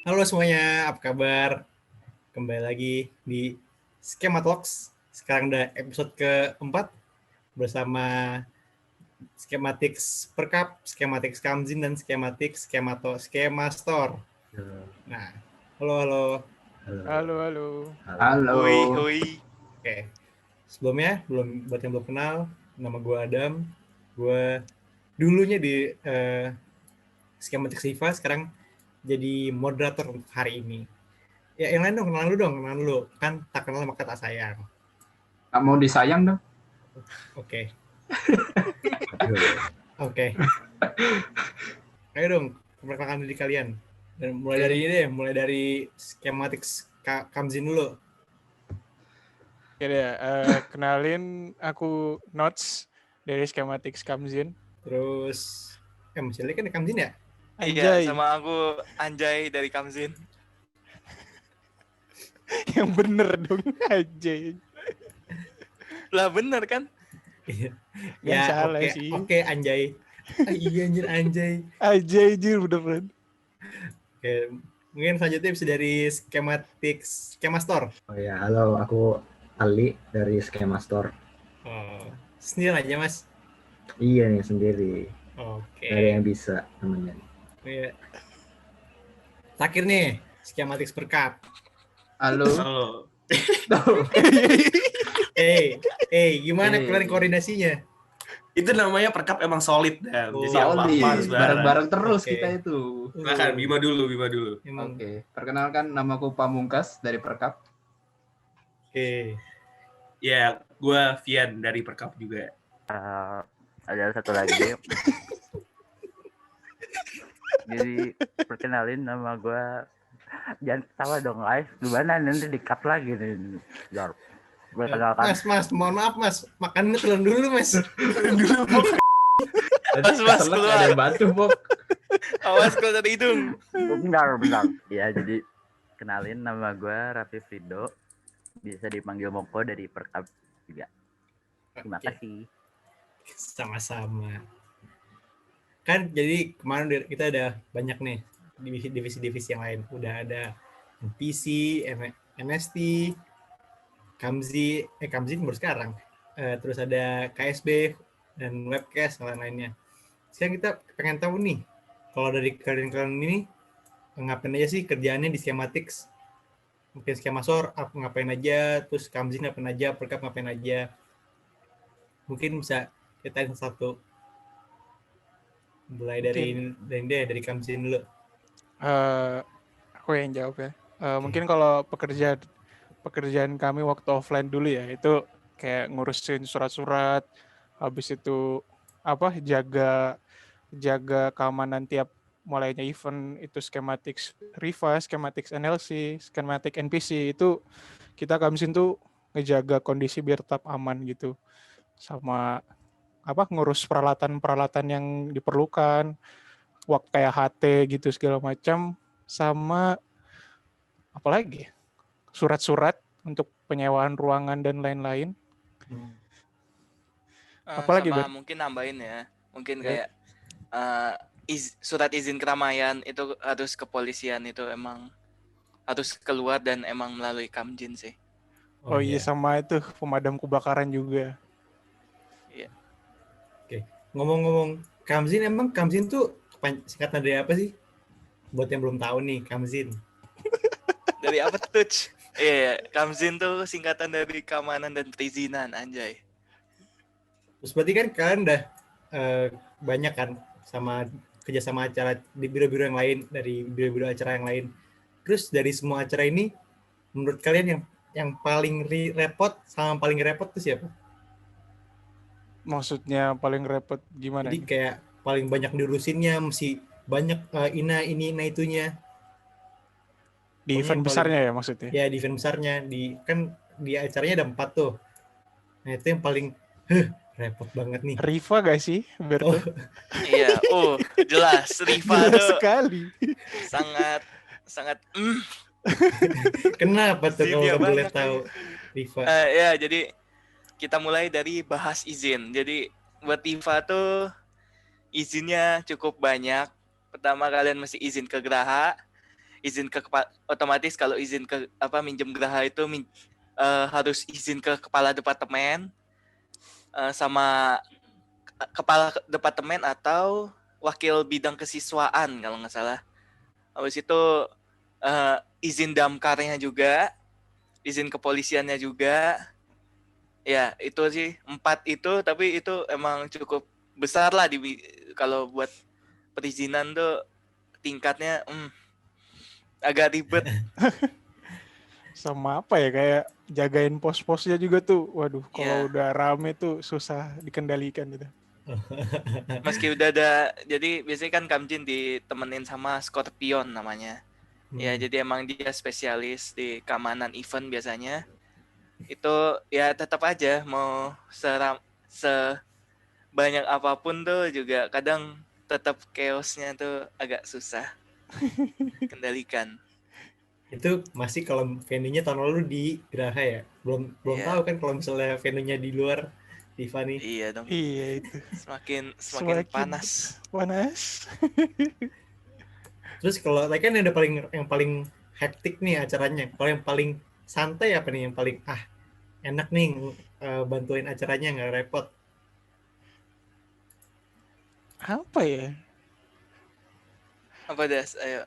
Halo semuanya, apa kabar? Kembali lagi di Skema Talks. Sekarang udah episode keempat bersama Schematics Perkap, Schematics Kamzin, dan Schematics Skema Store. Nah, halo. Halo. Halo. Hoi. Oke, sebelumnya buat yang belum kenal, nama gue Adam. Gue dulunya di Schematics Riva, sekarang jadi moderator untuk hari ini. Ya, yang lain dong, kenalan dulu. Kan tak kenal maka tak sayang. Gak mau disayang dong. Oke. Ayo dong, perkenalkan diri kalian. Dan mulai dari Schematics Kamzin dulu. Oke deh, kenalin aku Notes dari Schematics Kamzin. Terus, masih lagi kan Kamzin ya? Iya, sama aku Anjay dari Kamzin. Yang bener dong, Anjay. Lah bener kan? Iya. Yang salah sih. Oke, Anjay. Iya anjir Anjay. Anjay, bener. Oke, mungkin selanjutnya bisa dari Schematics Skema Store. Oh ya, halo, aku Ali dari Skema Store. Oh, sendiri aja mas. Iya nih sendiri. Oke. Gak ada yang bisa namanya. Iya. Terakhir nih, Schematics Perkap. Halo. Gimana kalian koordinasinya? Itu namanya Perkap emang solid dan jadi Solid. apa-apa harus Bareng-bareng terus Oke. kita itu. Silahkan Bima dulu. Emang. Oke, perkenalkan namaku Pamungkas dari Perkap. Oke. Ya, gue Vian dari Perkap juga. Ada satu lagi. Jadi perkenalin nama gue. Jangan ketawa dong guys. Gimana nanti di-cut lagi nih. Jar. Gue kenalkan. Mas, mohon maaf mas, makannya telan dulu mas. Mas, keluar. Ada yang bantu, Bob. Awas kalau dari hidung. Bentar. Ya jadi kenalin nama gue Raffi Frido. Bisa dipanggil Moko dari Perkap juga. Terima Oke. kasih. Sama-sama. Kan jadi kemarin kita ada banyak nih divisi-divisi yang lain. Udah ada NPC, NST, Kamzin baru sekarang. Terus ada KSB dan webcast dan lain-lainnya. Sekarang kita pengen tahu nih, kalau dari kalian ini ngapain aja sih kerjaannya di Schematics? Mungkin Skema Store ngapain aja, terus Kamzin ngapain aja, Perkap ngapain aja. Mungkin bisa kita satu. Mulai dari Kamzin dulu. Aku yang jawab ya. Mungkin kalau pekerjaan kami waktu offline dulu ya, itu kayak ngurusin surat-surat, habis itu jaga keamanan tiap mulainya event, itu Schematics Riva, Schematics NLC, Schematic NPC, itu kita Kamzin tuh ngejaga kondisi biar tetap aman gitu. Sama ngurus peralatan yang diperlukan, waktu kayak HT gitu segala macam, sama apalagi surat-surat untuk penyewaan ruangan dan lain-lain. Apalagi sama mungkin nambahin ya. Mungkin kayak surat izin keramaian itu harus kepolisian, itu emang harus keluar dan emang melalui Kamzin sih. Oh iya, sama itu pemadam kebakaran juga. Iya. Oke. Ngomong-ngomong Kamzin tuh singkatan dari apa sih? Buat yang belum tahu nih, Kamzin. Dari apa tuh? Iya, Kamzin tuh singkatan dari keamanan dan perizinan, Anjay. Terus berarti kan kalian udah banyak kan kerjasama acara di biro-biro yang lain, dari biro-biro acara yang lain. Terus dari semua acara ini, menurut kalian yang paling repot sama paling repot itu siapa? Maksudnya paling repot gimana? Jadi kayak paling banyak diurusinnya, mesti banyak ini itunya. Di event besarnya ya maksudnya? Ya di event besarnya, kan di acaranya ada 4 tuh. Nah itu yang paling repot banget nih. Riva gak sih Berto? Iya, jelas Riva jelas tuh sekali. sangat Kenapa tuh kalau boleh banyak tahu Riva? Ya, jadi kita mulai dari bahas izin. Jadi buat Riva tuh izinnya cukup banyak. Pertama kalian mesti izin ke Geraha, otomatis kalau izin ke minjem geraha itu harus izin ke kepala departemen sama kepala departemen atau wakil bidang kesiswaan kalau nggak salah. Habis itu izin damkarnya juga, izin kepolisiannya juga. Ya itu sih 4 itu, tapi itu emang cukup besar lah kalau buat perizinan tuh tingkatnya agak ribet. Sama apa ya, kayak jagain pos-posnya juga tuh. Waduh, kalau Iya. udah rame tuh susah dikendalikan gitu. Meski udah ada, jadi biasanya kan Kamjin ditemenin sama Scorpion namanya. Ya jadi emang dia spesialis di keamanan event biasanya. Itu ya tetap aja mau sebanyak apapun tuh juga kadang tetap chaosnya tuh agak susah kendalikan. Itu masih kalau venue-nya tahun lalu di Geraha ya. Belum Iya. tahu kan kalau misalnya venue-nya di luar Tiffany. Iya dong. Iya itu. Semakin panas. Panas. Terus kalau tadi kan yang paling hektik nih acaranya. Kalau yang paling santai apa nih, yang paling enak nih bantuin acaranya nggak repot. Apa ya? Apa Das? Ayo.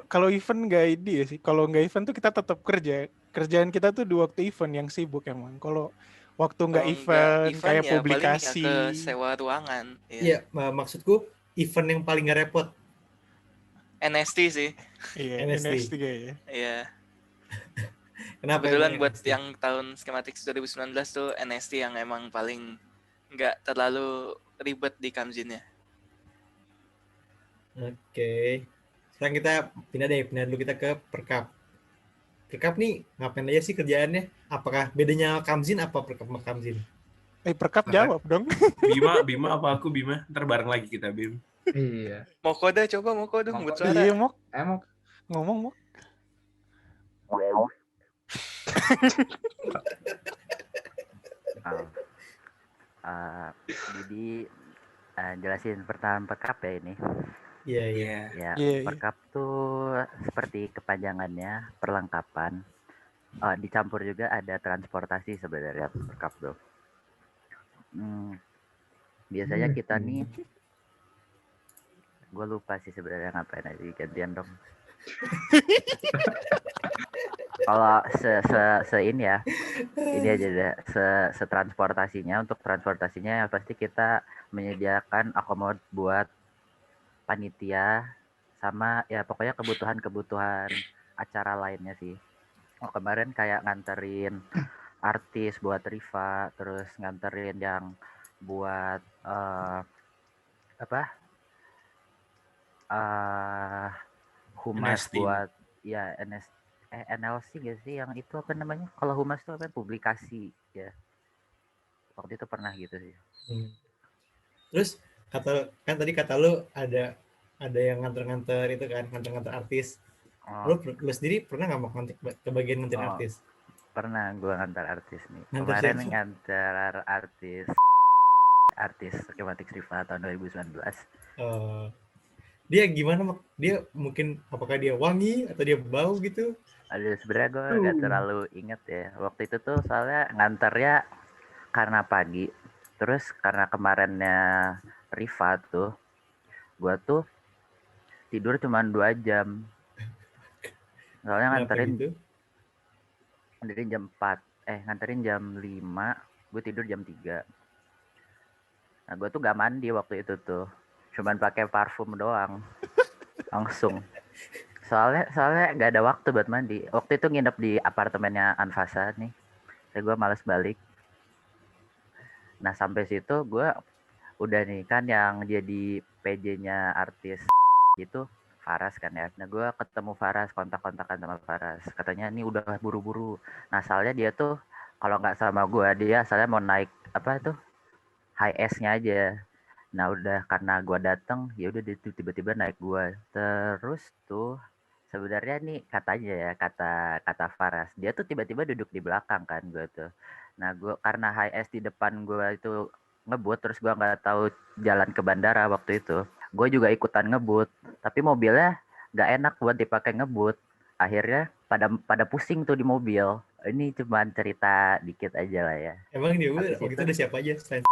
Kalau event nggak ide sih. Kalau nggak event tuh kita tetap kerja. Kerjaan kita tuh di waktu event yang sibuk emang. Kalau waktu nggak Kalau event kayak ya publikasi. paling ya ke sewa ruangan. Iya, maksudku event yang paling nggak repot. NST sih. Iya, NST. NST ya. Iya. Kenapa? Kebetulan emang buat NST? yang tahun Schematics 2019 tuh NST yang emang paling nggak terlalu ribet di Kamjinnya. Oke. Sekarang kita pindah dulu kita ke Perkap. Perkap nih ngapain aja sih kerjaannya? Apakah bedanya Kamzin apa Perkap sama Kamzin? Perkap jawab dong. Bima apa aku Bima? Ntar bareng lagi kita Bim. Iya. Moko dong buat suara. Iya, Mok. Emang Ngomong, Mok. Jadi jelasin pertama Perkap ya ini. Iya. Ya, Iya. Perkap tuh seperti kepanjangannya perlengkapan. Dicampur juga ada transportasi sebenarnya Perkap tuh. Biasanya kita nih, gue lupa sih sebenarnya ngapain aja, gantian dong. Kalau ini ya, ini aja deh, transportasinya, untuk transportasinya pasti kita menyediakan akomod buat panitia sama ya pokoknya kebutuhan acara lainnya sih. Kemarin kayak nganterin artis buat Riva, terus nganterin yang buat humas NST. buat ya NLC gak sih yang itu apa namanya? Kalau humas itu apa? Publikasi ya. Waktu itu pernah gitu sih. Terus kan tadi kata lu ada yang nganter-nganter itu kan, nganter-nganter artis. Lu sendiri pernah nggak mau ke bagian nganter artis? Pernah gue ngantar artis nih. Nganter Kemarin siapa? ngantar artis Schematics Riva tahun 2019. Dia gimana, Mak? Dia mungkin apakah dia wangi atau dia bau gitu? Aduh, sebenarnya gue gak terlalu inget ya. Waktu itu tuh soalnya nganternya karena pagi. Terus karena kemarinnya Riva tuh, gue tuh tidur cuma 2 jam. Soalnya nganterin jam 4. Nganterin jam 5, gue tidur jam 3. Nah, gue tuh gak mandi waktu itu tuh. Cuman pakai parfum doang. Langsung. Soalnya gak ada waktu buat mandi. Waktu itu nginep di apartemennya Anfasa nih. Jadi gue males balik. Nah, sampai situ gue udah nih kan yang jadi PJ-nya artis itu Faras kan ya. Nah, gue ketemu Faras, kontak-kontakan sama Faras. Katanya ini udah buru-buru. Nah, soalnya dia tuh kalau nggak sama gue, dia asalnya mau naik high S-nya aja. Nah, udah karena gue dateng, ya udah dia tuh tiba-tiba naik gue. Terus tuh sebenarnya nih katanya ya, kata Faras, dia tuh tiba-tiba duduk di belakang kan gue tuh. Nah, gue karena high S di depan gue itu ngebut, terus gue nggak tahu jalan ke bandara waktu itu. Gue juga ikutan ngebut, tapi mobilnya nggak enak buat dipakai ngebut. Akhirnya pada pusing tuh di mobil. Ini cuman cerita dikit aja lah ya. Emang dia Habis waktu itu itu- ada siapa aja selain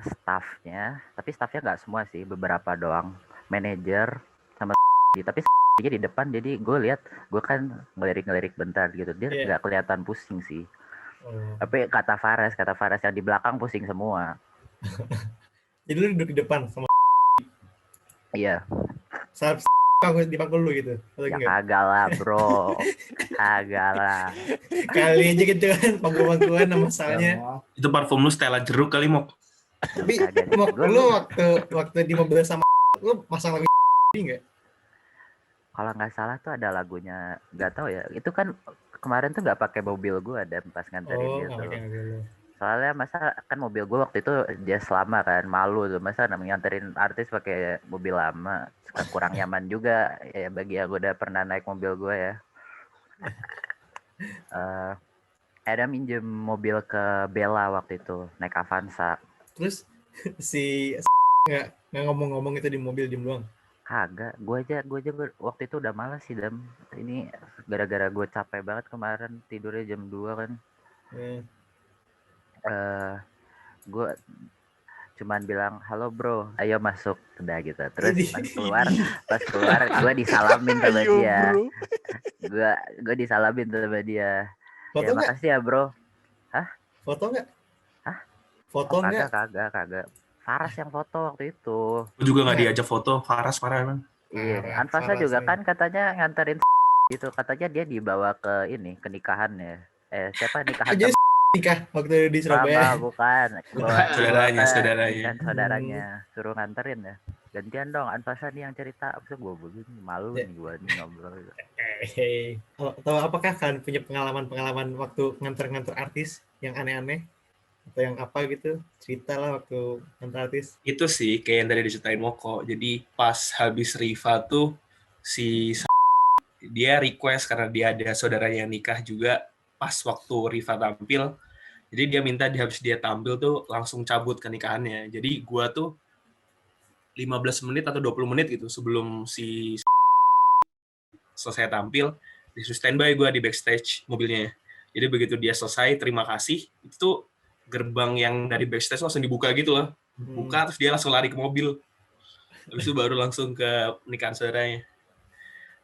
Staffnya, tapi staffnya nggak semua sih, beberapa doang. Manajer sama tapi dia di depan, jadi gue lihat, gue kan ngelirik bentar gitu, dia Iya. nggak kelihatan pusing sih. Oh. Tapi kata Fares yang di belakang pusing semua. Jadi lu duduk di depan sama Iya, saat di pangkul lu gitu atau ya enggak? kagak lah bro, kagak lah. Kali aja gitu kan pangkuan sama masalahnya. Itu parfum lu Stella jeruk kali, Mok. Tapi Kagak sih. Gua- lu waktu di mobil sama lu pasang lagu enggak? Kalau nggak salah tuh ada lagunya, nggak tahu ya. Itu kan kemarin tuh nggak pakai mobil gue dan pas nganterin Oh, dia enggak tuh. pakai mobil lu. Soalnya masa kan mobil gue waktu itu dia lama kan, malu tuh masa namanya nganterin artis pakai mobil lama, suka kurang nyaman juga ya bagi yang udah pernah naik mobil gue ya. Ada minjem mobil ke Bella waktu itu naik Avanza. Terus si nggak ngomong-ngomong itu di mobil diem doang. Kagak, gue aja waktu itu udah malas sih Dam. Ini gara-gara gue capek banget kemarin, tidurnya jam 2 kan. Gue cuman bilang halo bro, ayo masuk, udah gitu. Terus pas keluar gue disalamin sama Ayo, dia. bro. Gue disalamin sama dia. Foto Ya nggak? makasih ya bro. Foto nggak? Hah? Foto nggak? Kagak. Faras yang foto waktu itu. Gue juga nggak diajak foto. Faras parah emang. Iya, Faras, Anfasa Faras juga nih. kan katanya nganterin gitu. Katanya dia dibawa ke ini, ke nikahannya. Siapa nikahan Jadi nikah waktu di Surabaya. bukan. Saudaranya. Kan saudaranya. Suruh nganterin ya. Gantian dong, Anfasa nih yang cerita. Abis gue begini, malu Ya. nih gue nih ngobrol. Atau apakah kalian punya pengalaman waktu nganter artis yang aneh-aneh? Atau yang apa gitu? Cerita lah waktu nganter artis. Itu sih kayak yang tadi diceritain Moko. Jadi pas habis Riva tuh si dia request karena dia ada saudaranya yang nikah juga pas waktu Riva tampil. Jadi dia minta habis dia tampil tuh langsung cabut ke nikahannya. Jadi gua tuh 15 menit atau 20 menit gitu sebelum si selesai tampil, disuruh standby gue di backstage mobilnya. Jadi begitu dia selesai, terima kasih, itu tuh gerbang yang dari backstage langsung dibuka gitu loh. Buka, terus dia langsung lari ke mobil. Habis itu baru langsung ke nikahan saudaranya.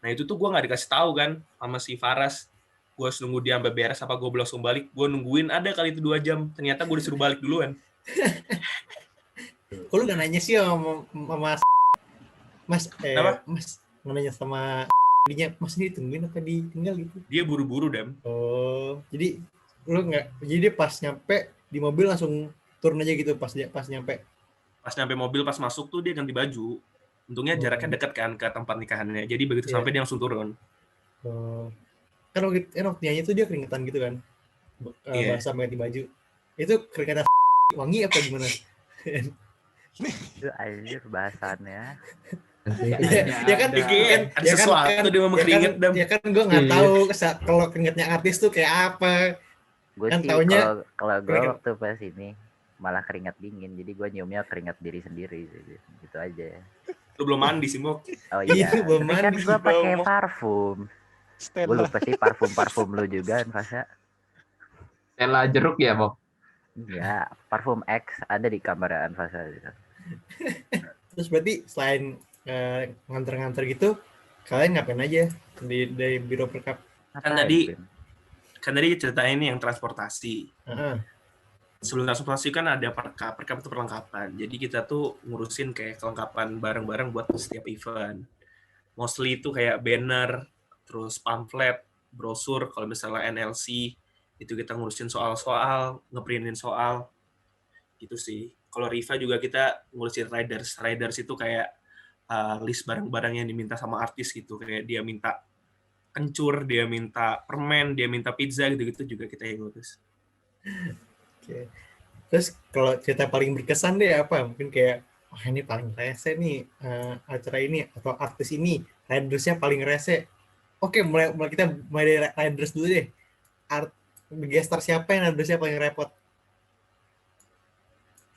Nah itu tuh gue nggak dikasih tahu kan sama si Faras. Gue harus nunggu dia sampai beres, apa gue langsung balik. Gue nungguin ada kali itu 2 jam. Ternyata gue disuruh balik duluan. Kok lu gak nanya sih sama Mas, Apa? Mas nanya sama dinya, Mas ini ditungguin apa ditinggal gitu? Dia buru-buru, Dam. Oh, jadi lu nggak, jadi dia pas nyampe di mobil langsung turun aja gitu pas nyampe. Pas nyampe mobil, pas masuk tuh dia ganti baju. Untungnya jaraknya dekat kan ke tempat nikahannya. Jadi begitu Iya. sampai dia langsung turun. Oh. Kan waktu nyanyi tuh dia keringetan gitu kan. Iya. Basah ganti baju. Itu keringetan wangi apa gimana? Itu anjir bahasannya. Ya kan, Ada sesuatu dia mau keringet, Dam. Ya kan gue nggak tahu kalau keringetnya artis tuh kayak apa. Gue Kan sih taunya kalau gue keringet. waktu pas ini malah keringat dingin, jadi gue nyiumnya keringat diri sendiri gitu aja. Lu belum mandi sih, Mok. Oh Iya, iya, belum tapi kan mandi. gue pakai Belum. parfum. Gue Stella. lupa sih parfum lu juga Anfasa. Stella jeruk ya, Bok? Iya, parfum X ada di kamar Anfasa. Terus berarti selain nganter-nganter gitu, kalian ngapain aja dari biro perkap? Kan tadi ceritain ini yang transportasi. Heeh. Sebelum transportasi kan ada perkap itu perlengkapan. Jadi kita tuh ngurusin kayak kelengkapan barang-barang buat setiap event. Mostly itu kayak banner, terus pamflet, brosur, kalau misalnya NLC, itu kita ngurusin soal-soal, ngeprintin soal, gitu sih. Kalau Riva juga kita ngurusin riders. Riders itu kayak list barang-barang yang diminta sama artis gitu. Kayak dia minta kencur, dia minta permen, dia minta pizza, gitu-gitu juga kita yang ngurus. Oke. Terus kalau cerita paling berkesan deh apa? Mungkin kayak, wah ini paling rese nih acara ini atau artis ini, ridersnya paling rese. Oke, mulai kita mulai dari riders dulu deh. Gestar siapa yang ridersnya paling repot?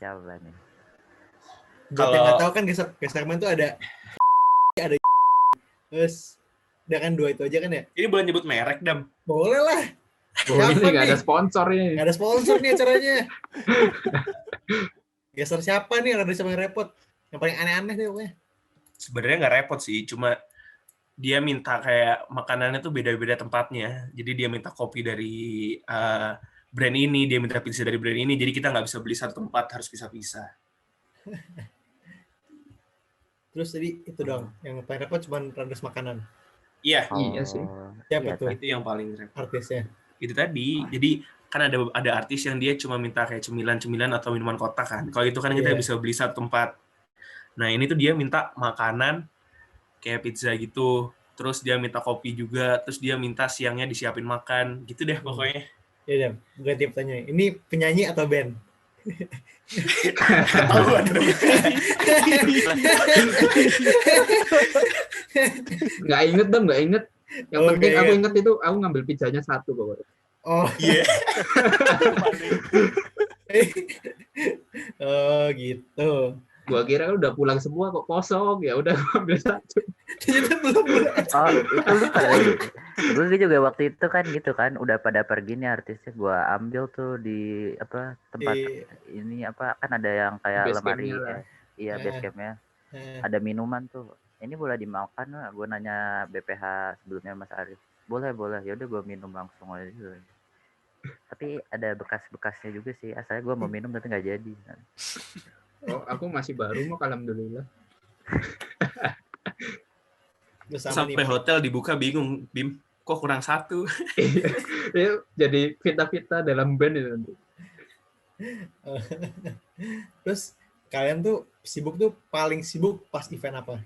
Siapa nih? Buat yang nggak tahu kan gestar kemarin tuh ada Terus udah kan 2 itu aja kan ya? Ini boleh nyebut merek, Dam? Boleh lah. Oh, ini Siapa nggak ada nih? sponsor ini. Nggak ada sponsor nih acaranya. Geser siapa nih yang ada sama yang repot? Yang paling aneh-aneh deh pokoknya. Sebenarnya nggak repot sih, cuma dia minta kayak makanannya tuh beda-beda tempatnya. Jadi dia minta kopi dari brand ini, dia minta pizza dari brand ini. Jadi kita nggak bisa beli satu tempat, harus pisah-pisah. Terus tadi itu dong, yang paling repot cuma random makanan. Iya, Iya sih. Siapa Iya, tuh itu yang paling repot. artisnya? Itu tadi. Jadi kan ada artis yang dia cuma minta kayak cemilan-cemilan atau minuman kotak kan. Kalau itu kan kita Iya. bisa beli satu tempat. Nah, ini tuh dia minta makanan kayak pizza gitu. Terus dia minta kopi juga, terus dia minta siangnya disiapin makan. Gitu deh pokoknya. Ya udah, ganti pertanyaan. Ini penyanyi atau band? Ketahuan. Nggak inget dong, nggak inget. Yang Oh, penting nggak aku inget. inget itu aku ngambil pizzanya 1 pokoknya. Oh, Iya. oh gitu. Gua kira kan udah pulang semua kok kosong, ya udah gua ambil 1. Ternyata belum. Oh, itu lu kali. Gue juga waktu itu kan gitu kan, udah pada pergi nih artisnya, gue ambil tuh di apa tempat Di- ini apa kan ada yang kayak Base lemari, campnya lah. iya Eh. base campnya, Eh, ada minuman tuh. Ini boleh dimakan nggak? Gue nanya BPH sebelumnya Mas Arif. Boleh boleh, ya udah gue minum langsung aja. Tapi ada bekas-bekasnya juga sih. Asalnya gue mau minum tapi nggak jadi. Oh, aku masih baru mau, alhamdulillah. terus sama Sampai nih. hotel dibuka bingung, Bim. Kok kurang 1? Ya, jadi vita-vita dalam band itu nanti. Terus kalian tuh paling sibuk pas event apa?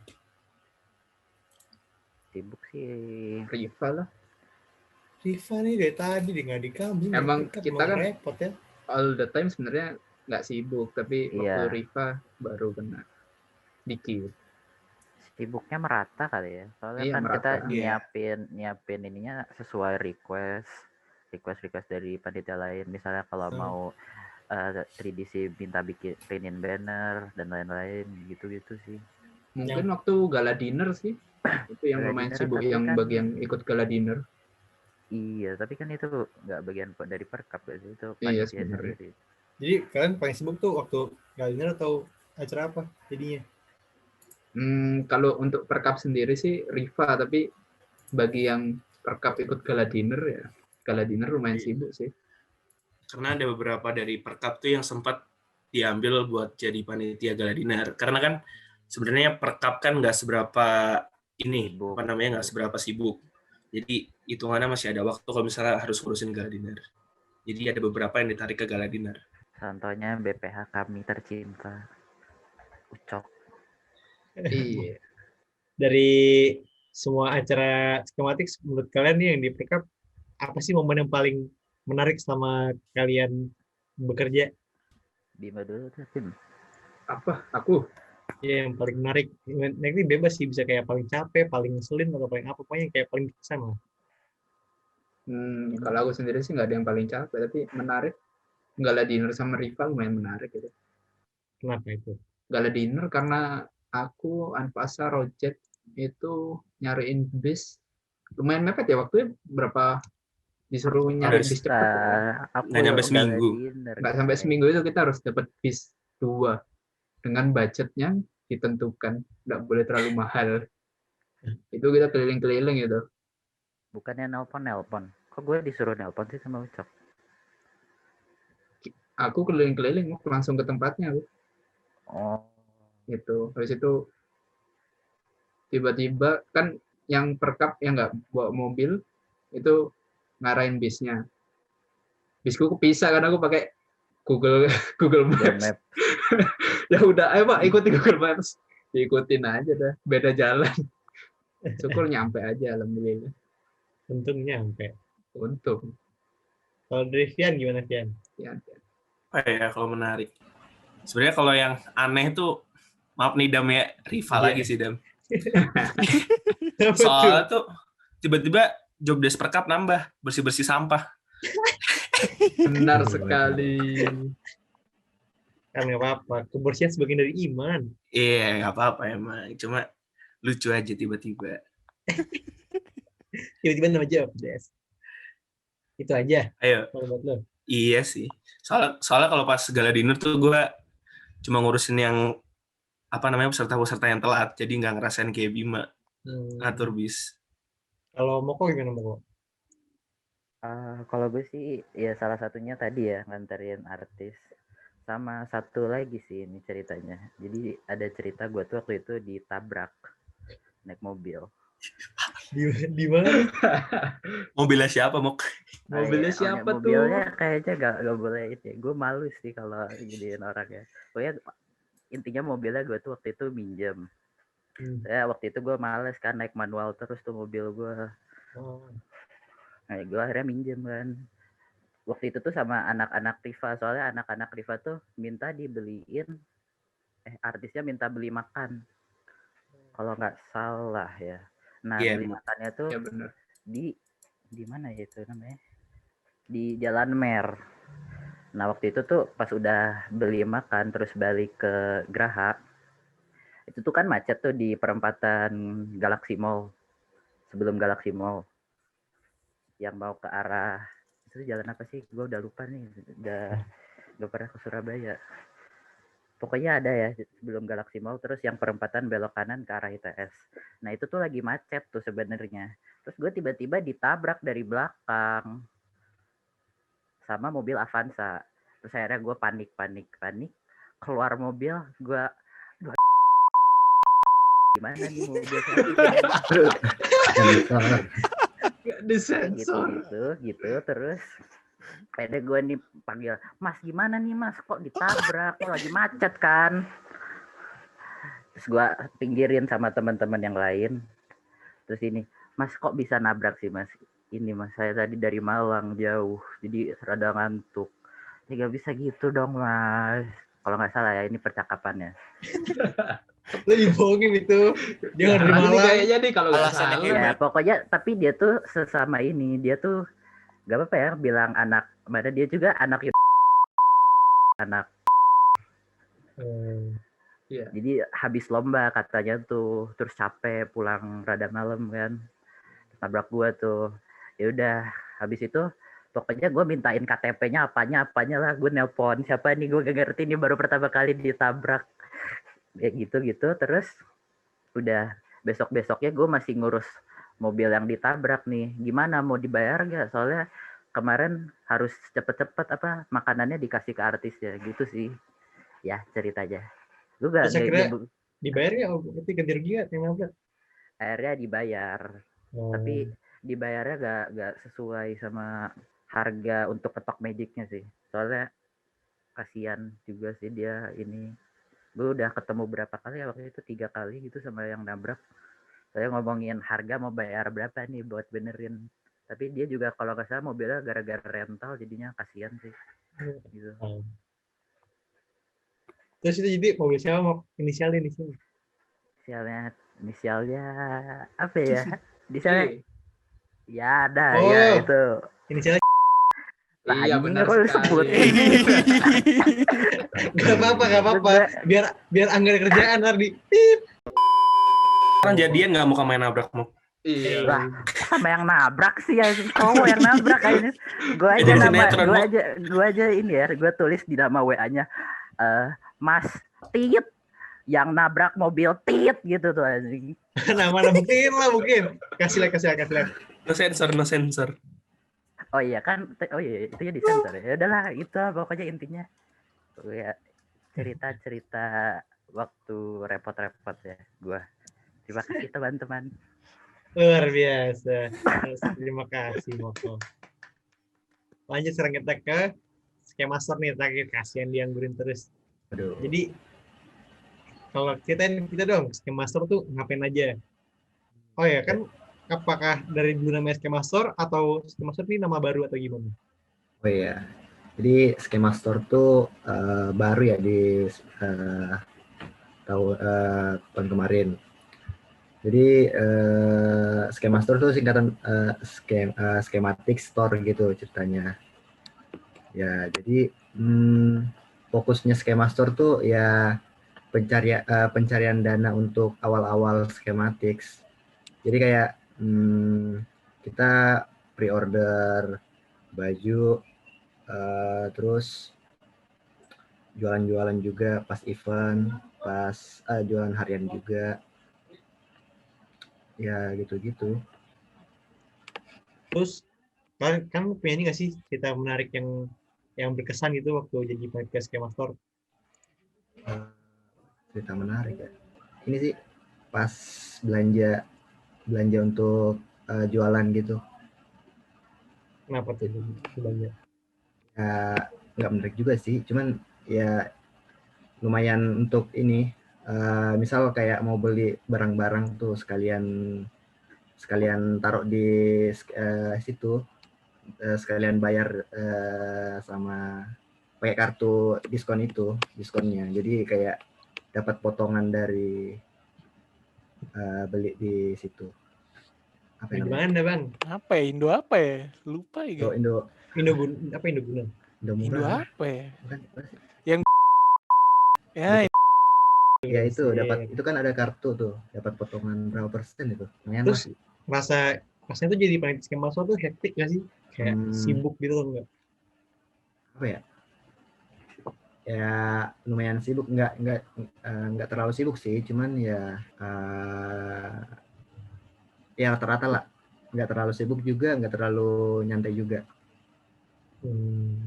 Sibuk sih. Riva lah. Riva nih dari tadi dia nggak di kami. Emang kita kan repot ya. all the time sebenarnya nggak sibuk, tapi waktu Iya. Riva baru kena dikit. Sibuknya merata kali ya. Soalnya Iya, kan kita merata. nyiapin ininya sesuai request dari panitia lain. Misalnya kalau mau 3DC minta bikinin banner dan lain-lain gitu-gitu sih. Mungkin waktu gala dinner sih. Itu yang Gala lumayan dinner, sibuk, tapi yang kan- bagian ikut gala dinner. Iya, tapi kan itu nggak bagian dari perkap ya, itu Iya, panitia sebenarnya. sendiri. Jadi kalian paling sibuk tuh waktu galiner atau acara apa jadinya? Kalau untuk perkap sendiri sih Riva, tapi bagi yang perkap ikut gala dinner ya, gala dinner lumayan sibuk sih. Karena ada beberapa dari perkap tuh yang sempat diambil buat jadi panitia gala dinner. Karena kan sebenarnya perkap kan nggak seberapa Sibuk. nggak seberapa sibuk. Jadi hitungannya masih ada waktu kalau misalnya harus ngurusin gala dinner. Jadi ada beberapa yang ditarik ke gala dinner. Contohnya BPH kami tercinta. Ucok. Iya. Dari semua acara skematik menurut kalian nih yang di perkap apa sih momen yang paling menarik selama kalian bekerja? Bima dulu tuh, Tim. Apa? Aku? Ya yang paling menarik. Nanti bebas sih, bisa kayak paling capek, paling ngeselin atau paling apa, pokoknya kayak paling berkesan lah. Kalau aku sendiri sih nggak ada yang paling capek, tapi menarik. Gala dinner sama Riva lumayan menarik gitu. Kenapa itu? Gala dinner karena aku, Anfasa, Rojet itu nyariin bis lumayan mepet ya, waktunya berapa, disuruh nyari bis cepat. Aku Nggak nyampe gala seminggu. dinner, Nggak sampai guys. seminggu itu kita harus dapat bis 2 dengan budgetnya ditentukan, nggak boleh terlalu mahal. Itu kita keliling-keliling gitu. Bukannya nelpon. Kok gue disuruh nelpon sih sama Ucok? Aku keliling-keliling langsung ke tempatnya aku. Oh, Gitu. Habis itu tiba-tiba kan yang perkap yang nggak bawa mobil itu ngarahin bisnya. Bisku kepisah karena aku pakai Google Google Maps. Map. Ya udah, ayo Pak, ikuti Google Maps. Diikutin aja dah, beda jalan. Syukur nyampe aja, alhamdulillah. Untungnya sampai. Untung. Kalau dari Fian gimana Fian? Ya. Apa ya kalau menarik? Sebenarnya kalau yang aneh tuh, maaf nih Dam ya, Riva Iya. lagi sih Dam. Apa tuh? Soalnya tuh tiba-tiba job desk perkap nambah, bersih-bersih sampah. Benar sekali. Kan nggak apa-apa, kebersihan sebagian dari iman. Iya, nggak apa-apa emang. Cuma lucu aja tiba-tiba. Tiba-tiba nama jawab, Des. Itu aja Ayo, kalau buat lo. iya sih. Soalnya kalau pas gala dinner tuh gue cuma ngurusin yang peserta-peserta yang telat, jadi nggak ngerasain kayak Bima ngatur bis. Kalau Moko gimana Moko? Kalau gue sih ya salah satunya tadi ya nganterin artis. Sama satu lagi sih ini ceritanya. Jadi ada cerita gue tuh waktu itu ditabrak naik mobil. Di mana? Mobilnya siapa, Mok? Mobilnya siapa tuh? Mobilnya kayaknya gak boleh itu ya. Gue malu sih kalau jadiin orang ya. Pokoknya intinya mobilnya gue tuh waktu itu minjem. Ya waktu itu gue males kan naik manual terus tuh mobil gue. Nah gue akhirnya minjem kan. Waktu itu tuh sama anak-anak Riva. Soalnya anak-anak Riva tuh minta dibeliin. Artisnya minta beli makan. Kalau nggak salah ya. Nah beli makannya tuh di mana ya itu namanya? Di Jalan Mer. Nah waktu itu tuh pas udah beli makan terus balik ke Graha, itu tuh kan macet tuh di perempatan Galaxy Mall, sebelum Galaxy Mall, yang mau ke arah itu jalan apa sih? Gue udah lupa nih, udah pernah ke Surabaya. Pokoknya ada ya sebelum Galaxy Mall, terus yang perempatan belok kanan ke arah ITS. Nah itu tuh lagi macet tuh sebenarnya. Terus gue tiba-tiba ditabrak dari belakang sama mobil Avanza. Terus akhirnya gue panik keluar mobil, gue gimana nih mobil disensor gitu terus pada gue nih panggil, Mas gimana nih Mas, kok ditabrak, kok lagi macet kan. Terus gue pinggirin sama teman-teman yang lain. Terus ini, Mas kok bisa nabrak sih Mas? Ini Mas, saya tadi dari Malang jauh, jadi rada ngantuk. Ya gak bisa gitu dong Mas. Kalau nggak salah ya ini percakapannya. Lu dibohongin itu. Dia nggak dari Malang. Kayaknya nih kalau nggak salah. Ya pokoknya tapi dia tuh sesama ini, dia tuh gak apa-apa ya bilang anak, mana dia juga anak. Jadi habis lomba katanya tuh, terus capek pulang rada malam kan, tabrak gua tuh. Ya udah habis itu pokoknya gue mintain KTP-nya apanya lah, gue nelpon siapa nih, gue gak ngerti nih, baru pertama kali ditabrak kayak gitu terus udah besoknya gue masih ngurus mobil yang ditabrak nih, gimana mau dibayar gak, soalnya kemarin harus cepet-cepet makanannya dikasih ke artis ya gitu sih ya ceritanya. Gue gak dibayar ya, berarti ganti rugi gak yang nabrak? Akhirnya dibayar, tapi dibayarnya gak sesuai sama harga untuk ketok magicnya sih, soalnya kasihan juga sih dia ini. Gue udah ketemu berapa kali ya waktu itu, 3 kali gitu sama yang nabrak. Saya ngomongin harga mau bayar berapa nih buat benerin, tapi dia juga kalau nggak salah mobilnya gara-gara rental, jadinya kasihan sih gitu. Terus itu jadi mobil siapa, mau inisialnya apa ya di sana ya ada ya itu inisialnya. Iya benar sekali. Gak apa-apa. Biar anggaran kerjaan Ardi. Orang jadian nggak mau main nabrak mau. Iya. Lah, sama yang nabrak sih ya, cowok yang nabrak kayaknya. Gue aja ini ya, gue tulis di nama WA-nya Mas Tit yang nabrak mobil Tit gitu tuh anjing. Nama buktiin lah mungkin. Kasih lihat. No sensor. Oh iya kan, itu ya disensor ya. Udahlah itu pokoknya intinya. Ya cerita waktu repot-repot ya gua. Terima kasih teman-teman. Luar biasa. Terima kasih Moko. Lanjut sekarang kita ke skema master nih, terakhir, kasihan dianggurin terus. Aduh. Jadi kalau kita dong, skema master tuh ngapain aja? Oh ya kan, apakah dari dulu namanya skema master atau skema master ini nama baru atau gimana? Oh iya, jadi skema store tuh baru ya di tahun kemarin. Jadi skema store tuh singkatan schematic store gitu ceritanya. Ya, jadi fokusnya skema store tuh ya pencarian dana untuk awal-awal schematics. Jadi kayak Kita pre-order baju, terus jualan-jualan juga pas event, pas jualan harian juga. Ya gitu-gitu. Terus kan punya ini nggak sih cerita menarik yang berkesan gitu waktu jadi panitia Skema Store? Cerita menarik ya. Ini sih pas belanja untuk jualan gitu. Kenapa tuh banyak? Ya nggak menarik juga sih, cuman ya lumayan untuk ini. Misal kayak mau beli barang-barang tuh sekalian taruh di situ, sekalian bayar sama pakai kartu diskonnya. Jadi kayak dapat potongan dari beli di situ. Apa Di namanya? mana bang? Apa ya? Indo apa ya? Lupa ya. Indo Apa Indoguna? Indo murah. apa ya? Bukan, Yang ya ya itu Iya. dapat, itu kan ada kartu tuh, dapat potongan berapa persen itu. Lumayan Terus lah. rasanya tuh jadi panitia Skema Store tuh hektik nggak sih? Kayak sibuk gitu loh nggak? Apa ya? Ya lumayan sibuk, nggak terlalu sibuk sih, cuman ya ya rata-rata lah, nggak terlalu sibuk juga, nggak terlalu nyantai juga.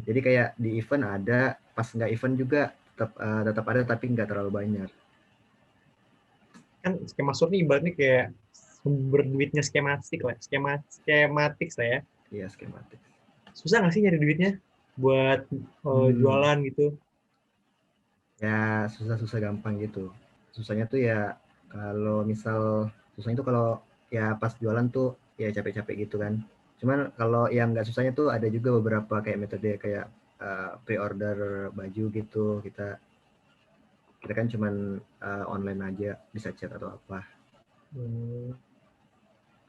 Jadi kayak di event ada, pas nggak event juga tetap ada, tapi nggak terlalu banyak. Kan Skema Store nih ibaratnya kayak sumber duitnya skematik lah, skematik saya. Iya, skematik. Susah nggak sih nyari duitnya buat jualan gitu? Ya susah gampang gitu. Susahnya tuh ya kalau misal susahnya tuh kalau ya pas jualan tuh ya capek-capek gitu kan. Cuman kalau yang nggak susahnya tuh ada juga beberapa kayak metode kayak pre-order baju gitu. Kita kan cuman online aja, bisa chat atau apa.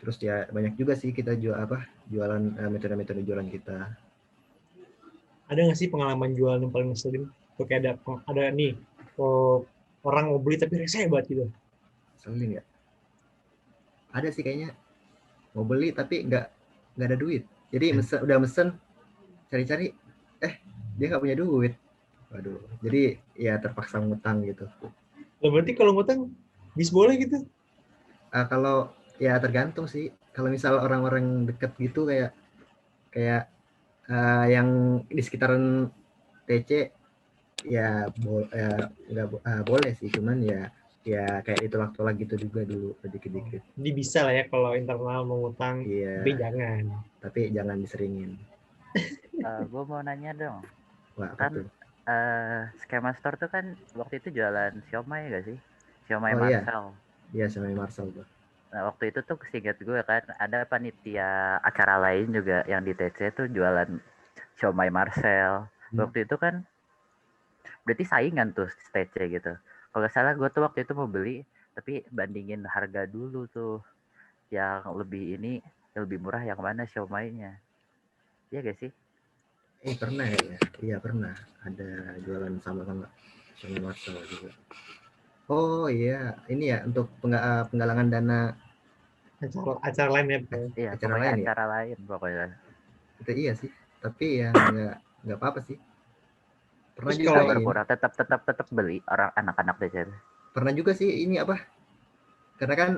Terus ya banyak juga sih kita jualan metode-metode jualan kita. Ada nggak sih pengalaman jualan yang paling ngeselin? Tuh kayak ada nih orang mau beli tapi rese banget gitu. Ngeselin ya? Ada sih kayaknya, mau beli tapi nggak ada duit. Jadi udah mesen, cari-cari, dia nggak punya duit. Waduh, jadi ya terpaksa ngutang gitu. Lah berarti kalau ngutang bis boleh gitu? Kalau ya tergantung sih. Kalau misal orang-orang deket gitu kayak yang di sekitaran TC ya nggak boleh sih, cuman ya kayak ditolak gitu juga dulu dikit-dikit. Jadi bisa lah ya kalau internal mau ngutang, Iya, tapi jangan diseringin. Gue mau nanya dong. Wah, apa Kan tuh? Skema Store tuh kan waktu itu jualan siomay gak sih? Siomay Oh, Marcel. Iya, siomay Marcel tuh. Nah, waktu itu tuh seingat gue kan ada panitia acara lain juga yang di TC tuh jualan siomay Marcel. Waktu itu kan berarti saingan tuh TC gitu. Kalau nggak salah gue tuh waktu itu mau beli, tapi bandingin harga dulu tuh. Yang lebih murah yang mana siomaynya. Iya gak sih? Pernah ya? Iya, pernah. Ada jualan sama-sama siomay Marcel juga. Oh iya, ini ya untuk penggalangan dana acara lain ya. Iya, acara pokoknya lain acara lain pokoknya. Itu iya sih, tapi ya nggak apa-apa sih. Pernah Terus juga Kurang tetap beli orang anak-anak TC. Pernah juga sih ini apa? Karena kan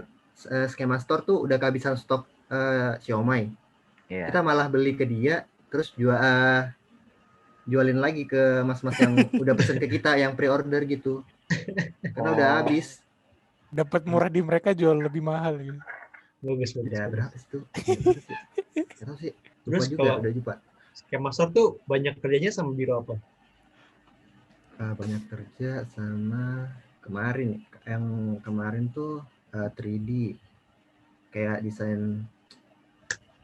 Skema Store tuh udah kehabisan stok siomay. Iya. Kita malah beli ke dia, terus jualin lagi ke mas-mas yang udah pesen ke kita yang pre-order gitu. Karena udah habis. dapat murah di mereka jual lebih mahal gitu. Bagus. Ya berapa sih tuh? Tahu sih. Lupa Terus juga, kalau udah lupa. Skema Store tuh banyak kerjanya sama biro apa? Banyak kerja sama yang kemarin tuh 3D, kayak desain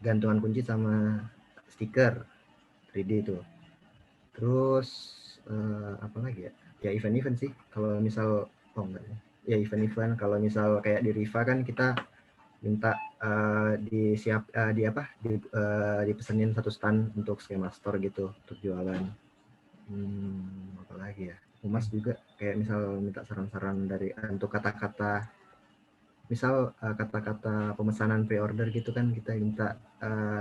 gantungan kunci sama stiker 3D itu. Terus apa lagi ya? Ya event-event sih. Kalau misal ya event-event. Kalau misal kayak di Riva kan kita minta dipesenin satu stand untuk Skema Store gitu untuk jualan. Apa lagi ya? Humas juga kayak misal minta saran-saran dari untuk kata-kata misal kata-kata pemesanan pre-order gitu kan, kita minta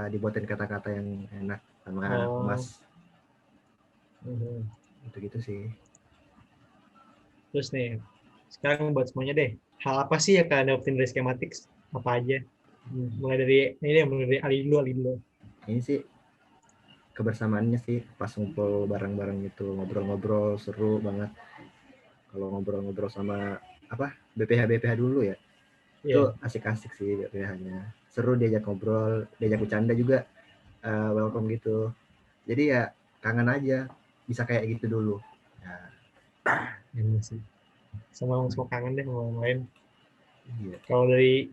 dibuatin kata-kata yang enak, makanan Oh. emas, Mhm. gitu-gitu sih. Terus nih, sekarang buat semuanya deh. Hal apa sih yang kalian dapetin dari schematics? Apa aja? Mulai dari mulai dari Ali dulu. Ini sih kebersamaannya sih pas ngumpul bareng-bareng gitu, ngobrol-ngobrol seru banget. Kalau ngobrol-ngobrol sama BPH dulu ya, itu Iya. asik-asik sih BPH-nya. Seru diajak ngobrol, diajak bercanda juga, welcome gitu. Jadi ya kangen aja bisa kayak gitu dulu. Nah, Ini sih. Semua kangen deh sama yang lain. iya. Kalau dari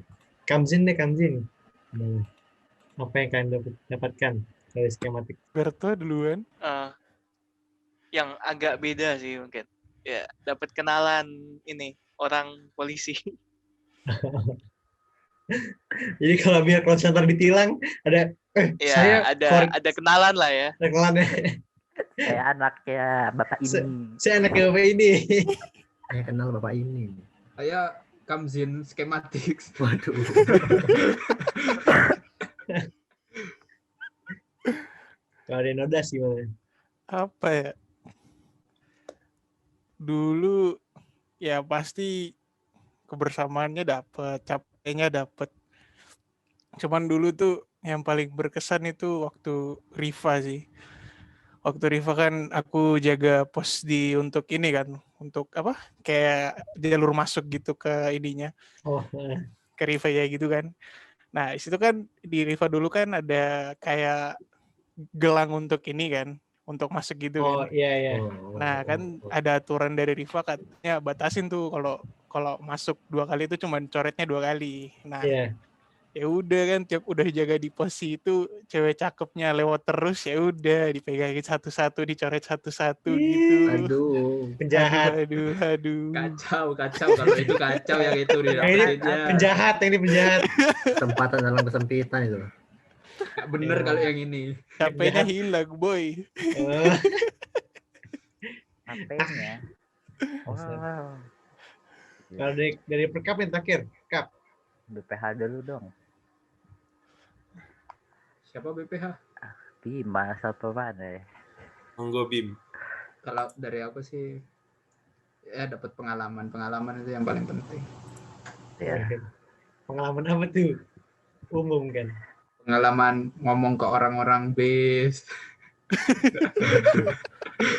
Kamzin. Nah, apa yang kalian dapatkan dari skematik? Berto duluan. Yang agak beda sih mungkin. Ya, dapat kenalan ini orang polisi. Jadi kalau biar call center ditilang, ada saya Ya, ada kenalan lah ya. ada kenalannya. Saya anaknya bapak ini. Saya anak bapak ini. Saya kenal bapak ini. Saya Kamzin Schematics. Waduh. Kalau ada Noda sih mana? Apa ya? Dulu ya pasti kebersamaannya dapet, capeknya dapet. Cuman dulu tuh yang paling berkesan itu waktu Riva sih. Waktu Riva kan aku jaga pos untuk ini kan, untuk apa? Kayak jalur masuk gitu ke ininya, Oh, ke Riva ya gitu kan. Nah, di situ kan di Riva dulu kan ada kayak gelang untuk ini kan, untuk masuk gitu kan. iya. Nah, kan ada aturan dari Riva katanya batasin tuh kalau masuk 2 kali itu cuma coretnya 2 kali. Nah, Iya. ya udah kan tiap udah jaga di posisi itu cewek cakepnya lewat terus, ya udah dipegangin satu-satu, dicoret satu-satu gitu. Aduh. Penjahat. Aduh. Kacau kalau itu kacau yang itu Yang ini didapetinnya. penjahat, Kesempatan dalam kesempitan itu. Nggak bener kalau yang ini. Capeknya hilang, boy. HP-nya. Wow. Kalau dari perkap yang terakhir, Kap. BPH dulu dong. Siapa BPH? Bima satu mana ya? Monggo Bim. Kalau dari aku sih ya dapat pengalaman itu yang paling penting. Ya. Pengalaman apa tuh? Umum kan. Pengalaman ngomong ke orang-orang bis.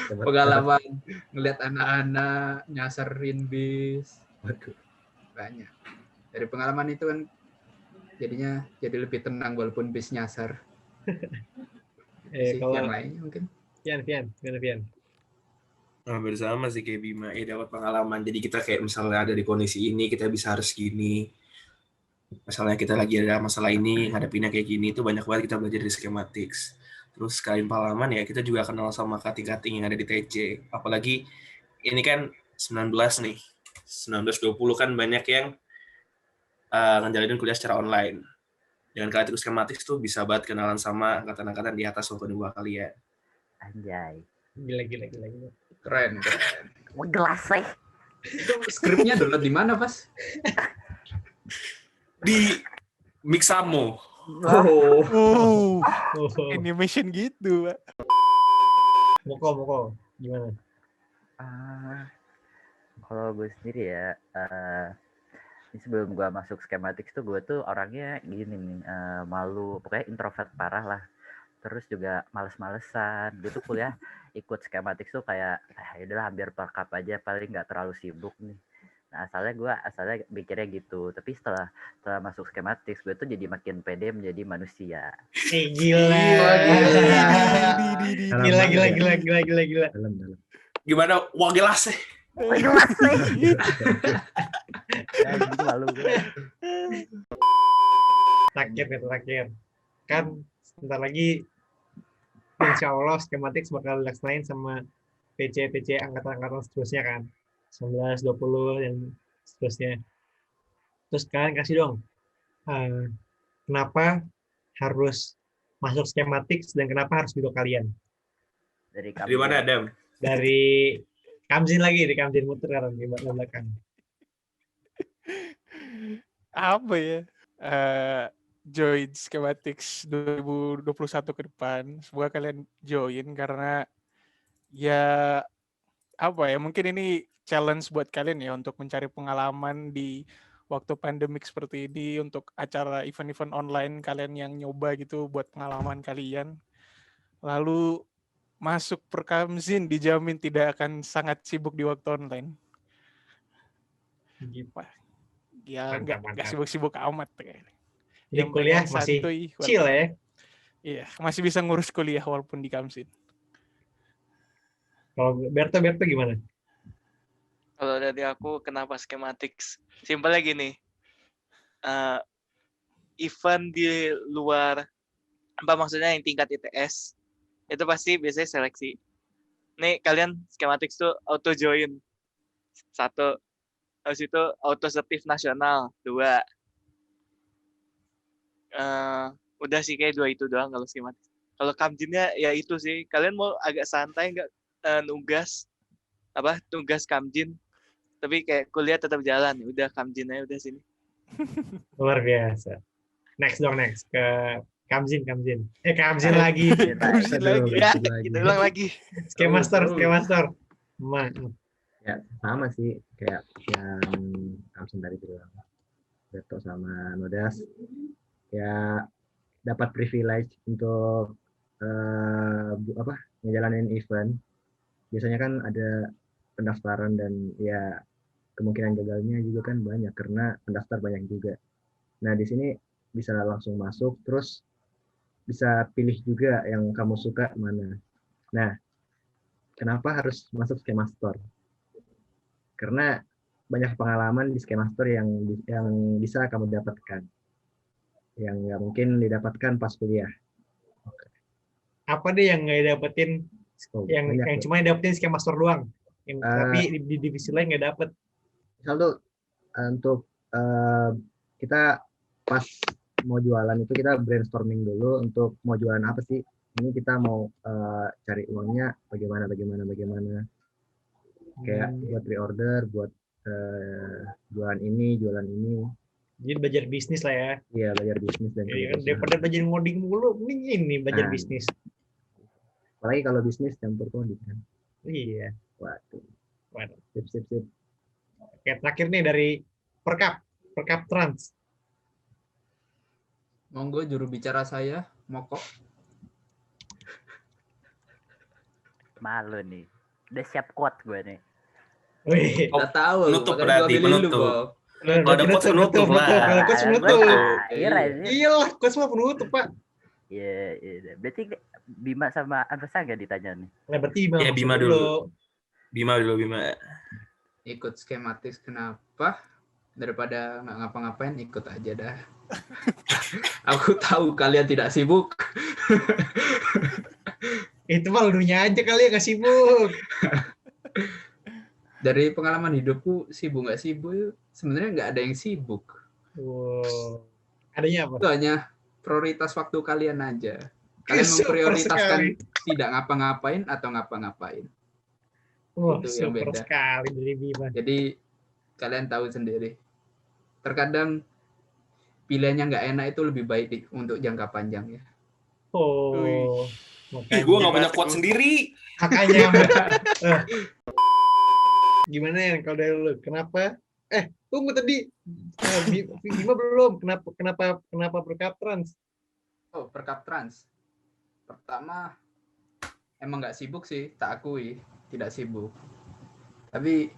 Pengalaman ngeliat anak-anak nyaserin bis. Waduh. Banyak. Dari pengalaman itu kan jadinya jadi lebih tenang walaupun bis nyasar. Kalau yang lainnya mungkin. Vian. Hampir sama sih kayak Bima. Dapat pengalaman. Jadi kita kayak misalnya ada di kondisi ini, kita bisa harus gini. Misalnya kita lagi ada masalah ini, ngadepinnya kayak gini, itu banyak banget kita belajar di schematics. Terus sekalian pengalaman ya, kita juga kenal sama kating-kating yang ada di TC. Apalagi ini kan 19 nih. 19-20 kan banyak yang ngejalanin kuliah secara online. Dengan kalian ikut schematics tuh bisa banget kenalan sama angkatan-angkatan di atas maupun di bawah kalian. Anjay. Gila. Keren. Gelas sih. Itu skripnya download di mana, Pas? Di Mixamo. Oh. Animation gitu, Pak. Moko. Gimana? Kalau gue sendiri ya, ini sebelum gue masuk schematics tuh gue tuh orangnya gini nih, malu, pokoknya introvert parah lah. Terus juga males-malesan. Gue tuh kuliah ikut schematics tuh kayak, yaudahlah hampir perkap aja, paling nggak terlalu sibuk nih. Nah, asalnya mikirnya gitu. Tapi setelah masuk schematics, gue tuh jadi makin pede menjadi manusia. Gila. Dalam. Gimana? Wah, gelas sih. Gelas sih. Ya, gitu malu gue. Terakhir. Kan sebentar lagi insya Allah schematics bakal dilaksanain sama PC angkatan-angkatan seterusnya kan. 19, 20 dan seterusnya. Terus kalian kasih dong kenapa harus masuk schematics dan kenapa harus video kalian? Dari mana, Adam? Dari Kamzin lagi, di Kamzin muter kan di belakang. apa ya? Join Schematics 2021 ke depan. Semoga kalian join karena ya apa ya? Mungkin ini challenge buat kalian ya untuk mencari pengalaman di waktu pandemik seperti ini untuk acara event-event online kalian yang nyoba gitu buat pengalaman kalian. Lalu masuk Perkamzin dijamin tidak akan sangat sibuk di waktu online. Wah, ya Mantap, nggak mantap. sibuk-sibuk amat kayaknya. Jadi Yang kuliah pengen masih santuy, chill ya. Iya, masih bisa ngurus kuliah walaupun di Kamsin. Kalau Berto gimana? Kalau dari aku kenapa schematics? Simpelnya gini. eh, Event di luar apa maksudnya yang tingkat ITS itu pasti biasanya seleksi. Nih kalian schematics tuh auto join 1, habis itu auto sertif nasional 2. Udah sih kayak 2 itu doang kalau schematics. Kalau kamjinnya ya itu sih. Kalian mau agak santai nggak tugas kamjin, tapi kayak kuliah tetap jalan. Udah kamjin aja udah sini. Luar biasa. Next ke Kamzin. Kamzin lagi. Kamsin lagi. Ya, kita ulang lagi. Skemaster. Maaf. Ya sama sih kayak yang Kamsin tadi bilang, Berto sama Nodas, ya dapat privilege untuk ngejalanin event. Biasanya kan ada pendaftaran dan ya kemungkinan gagalnya juga kan banyak karena pendaftar banyak juga. Nah di sini bisa langsung masuk, terus bisa pilih juga yang kamu suka mana. Nah kenapa harus masuk Skemaster? Karena banyak pengalaman di Skemaster yang bisa kamu dapatkan, yang nggak mungkin didapatkan pas kuliah. Apa deh yang nggak dapetin, yang cuma dapetin Skemaster doang, tapi di divisi lain nggak dapet? Misal tuh untuk kita pas mau jualan itu kita brainstorming dulu untuk mau jualan apa sih. Ini kita mau cari uangnya bagaimana. Kayak buat pre-order, buat jualan ini. Jadi belajar bisnis lah ya. Iya, belajar bisnis dan daripada belajar ngoding mulu, mending ini belajar bisnis. Apalagi kalau bisnis campur coding kan. Iya. Waduh. Sip. Oke, terakhir nih dari Perkap Trans. Monggo juru bicara saya, Moko. Malu nih. Udah siap quote gue nih. Wih. Udah tahu. Penutup makanya berarti, gua pilih lu, penutup. Bob. Kalau ada quotes penutup lah. Kalau quotes penutup. Iya, Lah, quotes semua penutup, Pak. Iya. Berarti Bima sama Anfasa nggak ditanya nih? Nah, berarti Bima, Ya, Bima dulu. Bima. Ikut skematis kenapa? Daripada nggak ngapa-ngapain, ikut aja dah. Aku tahu kalian tidak sibuk. Itu mah ludunya aja kali ya, nggak sibuk. Dari pengalaman hidupku, sibuk nggak sibuk, sebenarnya nggak ada yang sibuk. Wow. Adanya apa? Itu hanya prioritas waktu kalian aja. Kalian memprioritaskan tidak ngapa-ngapain atau ngapa-ngapain. Wah, Itu yang super beda. sekali dari Bima. Jadi kalian tahu sendiri. Terkadang pilihannya nggak enak itu lebih baik untuk jangka panjang ya. Oh. Gue nggak punya quote sendiri. Makanya. Gimana ya kalau dari lu? Kenapa? Tunggu tadi. Bima belum. Kenapa Perkap Trans? Oh, Perkap Trans. Pertama, emang nggak sibuk sih, tak akui, tidak sibuk. Tapi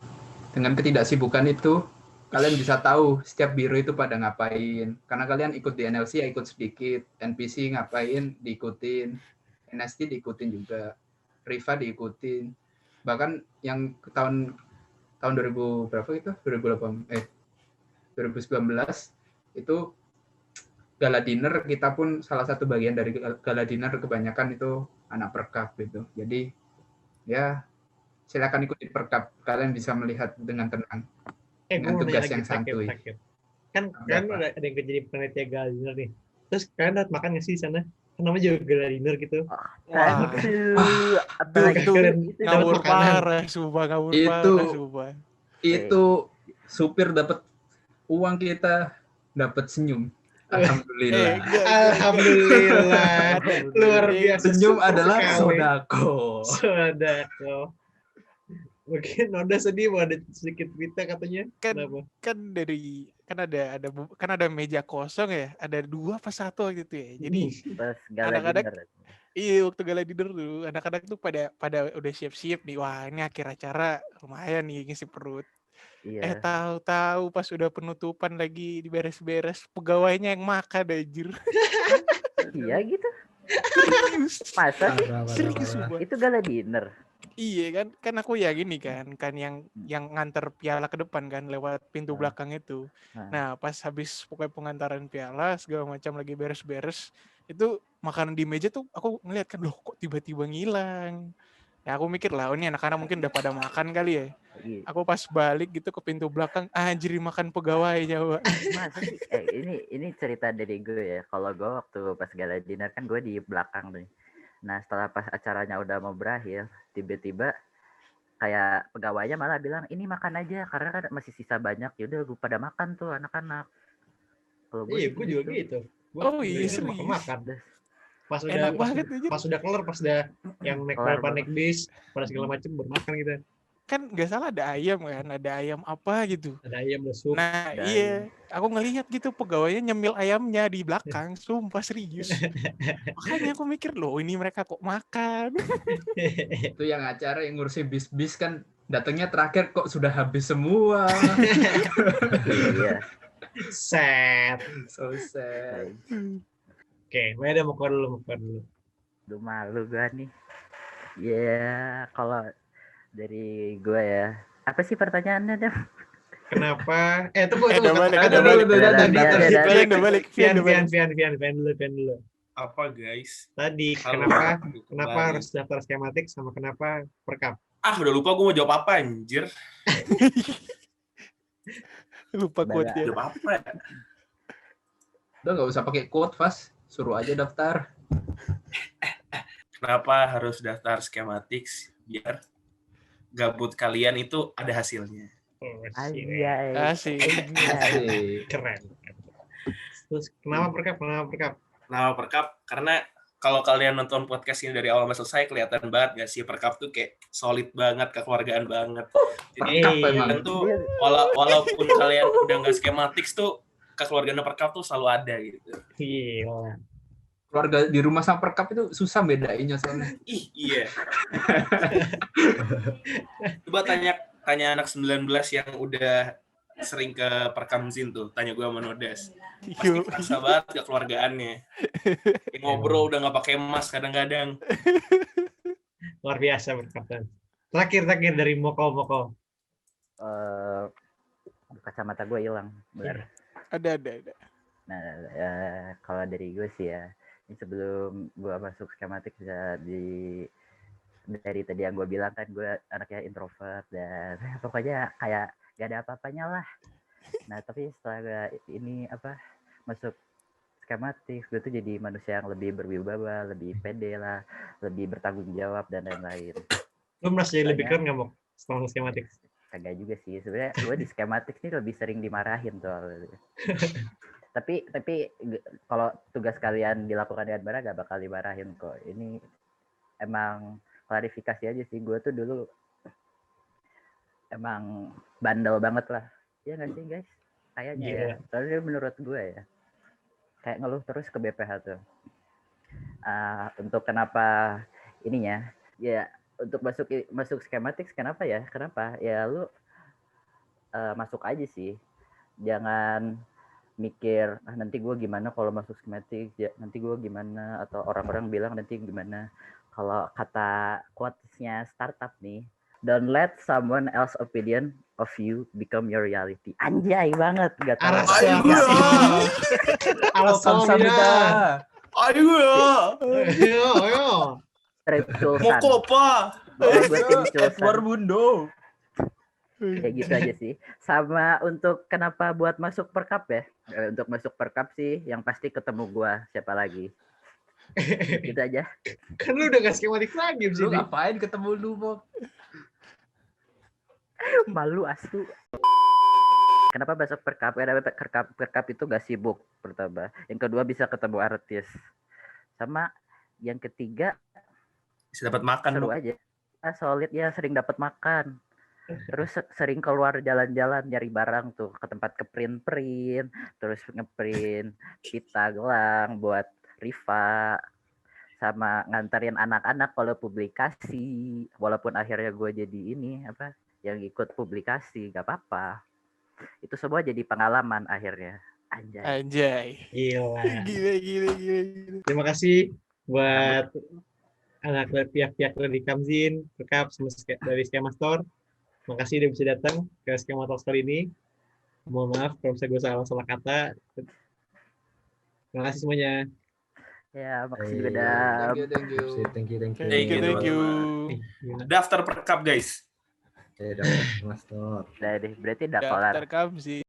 dengan ketidaksibukan itu, kalian bisa tahu setiap biro itu pada ngapain. Karena kalian ikut di NLC ya ikut sedikit, NPC ngapain diikutin, NST diikutin juga, Riva diikutin. Bahkan yang tahun 2000 berapa itu? 2019 itu gala dinner, kita pun salah satu bagian dari gala dinner, kebanyakan itu anak Perkap gitu. Jadi ya silakan ikuti Perkap, kalian bisa melihat dengan tenang. Dengan tugas yang santuy. Kan ada yang kerja di panitia gala dinner nih. Terus kalian dapat makan nggak sih di sana? Kan namanya juga gala dinner gitu. Apalagi Ngawur parah, sumpah. Itu supir dapat uang kita dapat senyum. Alhamdulillah. Alhamdulillah. Luar biasa. Senyum Super adalah sekali. sodako. Sodako. Mungkin Noda sedih mau ada sedikit berita katanya. Kan Kenapa? kan ada meja kosong ya, ada 2 apa 1 gitu ya. Jadi Pas gala Anak-anak- dinner. iya waktu gala dinner tuh anak-anak tuh pada udah siap-siap nih, wah ini akhir acara lumayan nih ngisi perut. Iya. Tahu-tahu pas udah penutupan lagi diberes-beres, pegawainya yang makan anjir. Iya gitu. Serius. Masa sih? Serius Parah. gua. Itu gala dinner. Iya kan aku ya gini kan yang nganter piala ke depan kan lewat pintu belakang itu. Nah, pas habis pokoknya pengantaran piala segala macam lagi beres-beres, itu makanan di meja tuh aku ngeliat kan, loh kok tiba-tiba ngilang. Ya aku mikir lah, oh ini anak-anak mungkin udah pada makan kali ya. Iya. Aku pas balik gitu ke pintu belakang, anjir makan pegawainya, Pak. Masa sih? Ini cerita dari gue ya. Kalau gue waktu pas gala dinner kan gue di belakang nih. Nah setelah pas acaranya udah mau berakhir, tiba-tiba kayak pegawainya malah bilang ini makan aja karena kan masih sisa banyak. Yaudah gue pada makan tuh anak-anak. Kalau gue Iya, gue juga gitu. Gua Oh iya, bener-bener serius? makan. Pas udah Enak banget aja. pas udah kelar, pas udah yang naik Kelar berapa banget. naik bis, pada segala macam bermakan kita. Kan nggak salah ada ayam kan, ada ayam apa gitu. Ada ayam, ada sup. Nah Ada iya, aku ngelihat gitu pegawainya nyemil ayamnya di belakang, sumpah serius. Makanya aku mikir loh ini mereka kok makan. Itu yang acara yang ngurusin bis-bis kan datangnya terakhir kok sudah habis semua. iya. Set. So sad. Oke, Meda mau keluar dulu. Aduh malu gue nih. Ya kalau dari gue ya. Apa sih pertanyaannya Dem? Kenapa? Tunggu. Udah balik, Ada udah dulu, balik. Udah balik. Pian Pian dulu. Apa guys? Tadi Halo. kenapa Kembali. harus daftar skematik sama kenapa perkap? Udah lupa gue mau jawab apa anjir. Lupa quote-nya. Jawab apa ya? Udah nggak usah pakai quote, Fas. Suruh aja daftar. Kenapa harus daftar schematics? Biar gabut kalian itu ada hasilnya. Oh, Anjay. Asik. Asik. keren. Terus kenapa perkap? Nama perkap karena kalau kalian nonton podcast ini dari awal sampai selesai kelihatan banget gak sih perkap tuh kayak solid banget, kekeluargaan banget. Jadi Perkap Iya. emang. kalian tuh walaupun kalian udah nggak schematics tuh kekeluargaan perkap tuh selalu ada gitu. Gila. Keluarga di rumah sama perkap itu susah bedainnya soalnya. Ih, iya. Coba tanya anak 19 yang udah sering ke Perkamzin tuh, tanya gue sama Nodas. Pasti Yuk. kerasa banget kekeluargaannya. Kayak ngobrol udah nggak pakai emas kadang-kadang. Luar biasa perkap. Terakhir dari Moko. Kacamata gue hilang. Benar. Ada. Nah, kalau dari gue sih ya, ini sebelum gue masuk skematik bisa dari tadi yang gue bilang kan gue anaknya introvert dan pokoknya kayak gak ada apa-apanya lah. Nah tapi setelah gue ini masuk skematik, gue tuh jadi manusia yang lebih berwibawa, lebih pede lah, lebih bertanggung jawab dan lain-lain. Lu merasa jadi lebih keren nggak, Mok? Setelah skematik? Kagak juga sih, sebenarnya gue di skematik nih lebih sering dimarahin soalnya. tapi kalau tugas kalian dilakukan dengan benar gak bakal dimarahin kok. Ini emang klarifikasi aja sih, gue tuh dulu emang bandel banget lah. Ya nggak sih guys? Kayaknya ya. Soalnya menurut gue ya, kayak ngeluh terus ke BPH tuh. Untuk kenapa ininya? Ya untuk masuk skematik kenapa ya? Kenapa? Ya lu masuk aja sih. Jangan mikir nanti gue gimana kalau masuk skematik, ya, nanti gue gimana atau orang-orang bilang nanti gimana. Kalau kata quotes-nya startup nih, don't let someone else opinion of you become your reality. Anjay banget, gak tahu. Alhamdulillah. Ayo. Tripulsan. Moko apa? Buat tim Culsan. Edward Bundo. Kayak gitu aja sih. Sama untuk kenapa buat masuk perkap ya? Untuk masuk perkap sih, yang pasti ketemu gua. Siapa lagi? Gitu aja. Kan lu udah gak skematik lagi di Lu sini. ngapain ketemu lu, Mok? Malu asu. Kenapa besok perkap? Karena perkap itu gak sibuk pertama. Yang kedua bisa ketemu artis. Sama yang ketiga Bisa dapat makan seru dong. aja. Solid ya, sering dapat makan. Terus sering keluar jalan-jalan nyari barang tuh ke tempat keprint-print, terus ngeprint pita gelang buat Riva, sama nganterin anak-anak kalau publikasi. Walaupun akhirnya gue jadi ini apa yang ikut publikasi, gak apa-apa. Itu semua jadi pengalaman akhirnya. Anjay. Anjay. Gila. Gila. Terima kasih buat anak dari pihak-pihak dari Kamzin, Perkap, dari Skema Store. Terima kasih udah bisa datang ke Skema Talk Store ini. Mohon maaf kalau misalnya gue salah kata. Terima kasih semuanya. Ya, makasih juga Eh, Dam. Thank you. Thank you. Thank you. Eh, gimana? Daftar perkap guys. Dapat Mas Tor. Udah deh, berarti udah kelar. Daftar Kamzin.